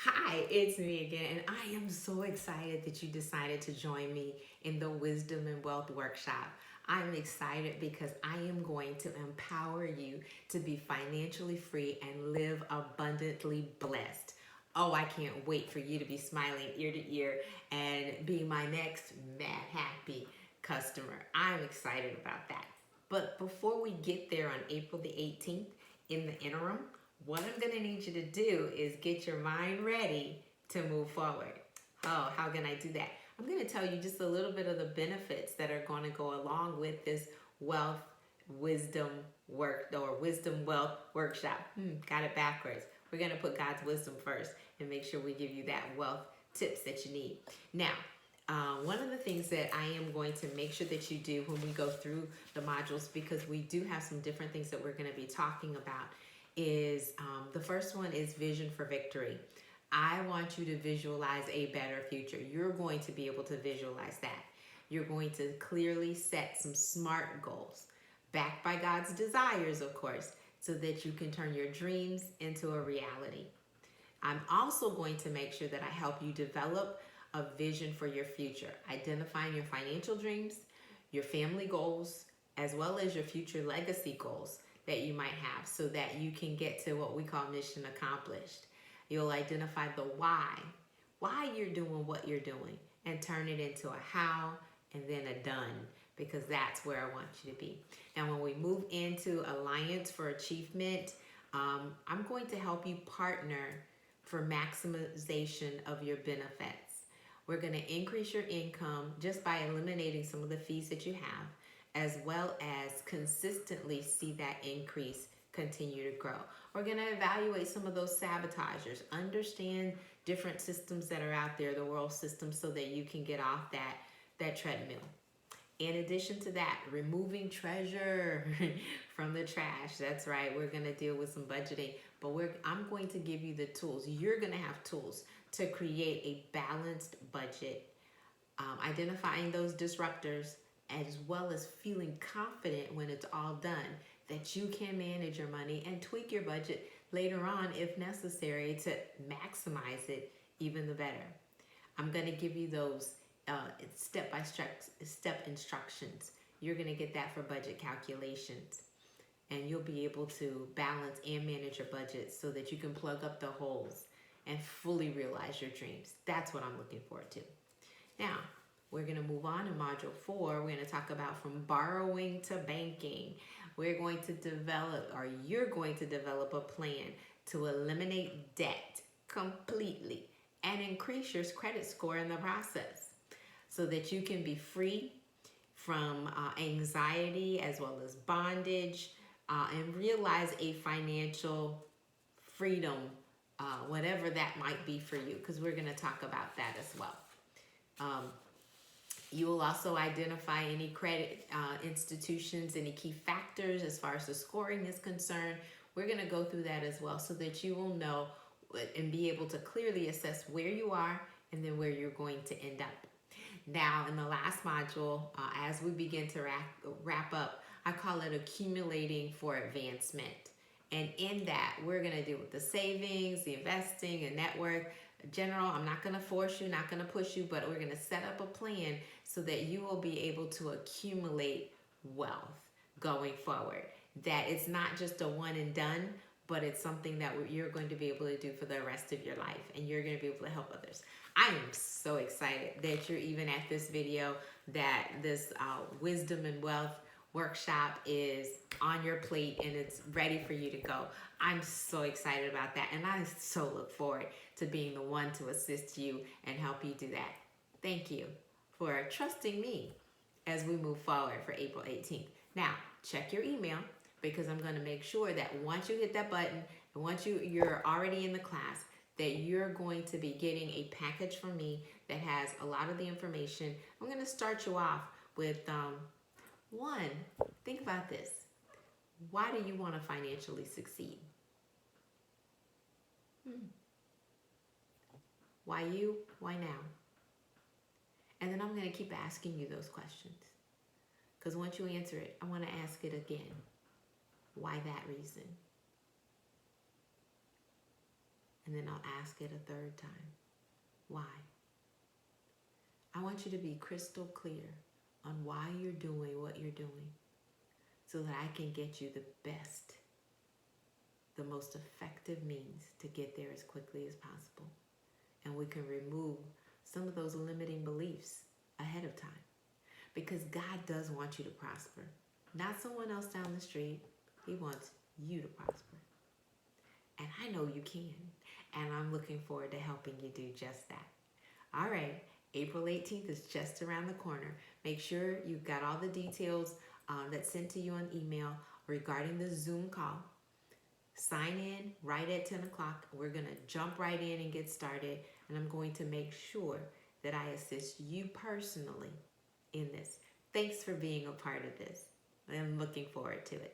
Hi, it's me again, and I am so excited that you decided to join me in the Wisdom and Wealth Workshop. I'm excited because I am going to empower you to be financially free and live abundantly blessed. Oh, I can't wait for you to be smiling ear to ear and be my next mad happy customer. I'm excited about that. But before we get there on April the 18th, in the interim, what I'm going to need you to do is get your mind ready to move forward. Oh, how can I do that? I'm going to tell you just a little bit of the benefits that are going to go along with this wealth wisdom wisdom wealth workshop. Got it backwards. We're going to put God's wisdom first and make sure we give you that wealth tips that you need. Now, one of the things that I am going to make sure that you do when we go through the modules, because we do have some different things that we're going to be talking about, is the first one is vision for victory. I want you to visualize a better future. You're going to be able to visualize that. You're going to clearly set some SMART goals, backed by God's desires, of course, so that you can turn your dreams into a reality. I'm also going to make sure that I help you develop a vision for your future, identifying your financial dreams, your family goals, as well as your future legacy goals that you might have, so that you can get to what we call mission accomplished. You'll identify the why you're doing what you're doing, and turn it into a how and then a done, because that's where I want you to be. Now, when we move into Alliance for Achievement, I'm going to help you partner for maximization of your benefits. We're going to increase your income just by eliminating some of the fees that you have, as well as consistently see that increase continue to grow. We're going to evaluate some of those sabotagers, understand different systems that are out there, the world system, so that you can get off that treadmill. In addition to that, removing treasure from the trash. That's right. We're going to deal with some budgeting, but I'm going to give you the tools. You're going to have tools to create a balanced budget, identifying those disruptors, as well as feeling confident when it's all done that you can manage your money and tweak your budget later on if necessary to maximize it even the better. I'm going to give you those step instructions. You're going to get that for budget calculations, and you'll be able to balance and manage your budget so that you can plug up the holes and fully realize your dreams. That's what I'm looking forward to. Now, we're going to move on in Module 4. We're going to talk about from borrowing to banking. We're going to develop, or you're going to develop, a plan to eliminate debt completely and increase your credit score in the process, so that you can be free from anxiety as well as bondage, and realize a financial freedom, whatever that might be for you, because we're going to talk about that as well. You will also identify any credit institutions, any key factors as far as the scoring is concerned. We're going to go through that as well, so that you will know and be able to clearly assess where you are and then where you're going to end up. Now, in the last module, as we begin to wrap up, I call it accumulating for advancement. And in that, we're going to deal with the savings, the investing, and network. General, I'm not going to force you, not going to push you, but we're going to set up a plan so that you will be able to accumulate wealth going forward. That it's not just a one and done, but it's something that you're going to be able to do for the rest of your life, and you're going to be able to help others. I am so excited that you're even at this video, that this Wisdom and Wealth workshop is on your plate and it's ready for you to go. I'm so excited about that, and I so look forward to being the one to assist you and help you do that. Thank you for trusting me as we move forward for April 18th. Now, check your email, because I'm going to make sure that once you hit that button and once you're already in the class, that you're going to be getting a package from me that has a lot of the information. I'm going to start you off with one. Think about this. Why do you want to financially succeed? Why you? Why now? And then I'm going to keep asking you those questions, because once you answer it, I want to ask it again. Why that reason? and then I'll ask it a third time. Why? I want you to be crystal clear on why you're doing what you're doing so that I can get you the best, the most effective means to get there as quickly as possible. And we can remove some of those limiting beliefs ahead of time. Because God does want you to prosper. Not someone else down the street. He wants you to prosper. And I know you can. And I'm looking forward to helping you do just that. All right, April 18th is just around the corner. Make sure you've got all the details that's sent to you on email regarding the Zoom call. Sign in right at 10 o'clock. We're going to jump right in and get started. And I'm going to make sure that I assist you personally in this. Thanks for being a part of this. I'm looking forward to it.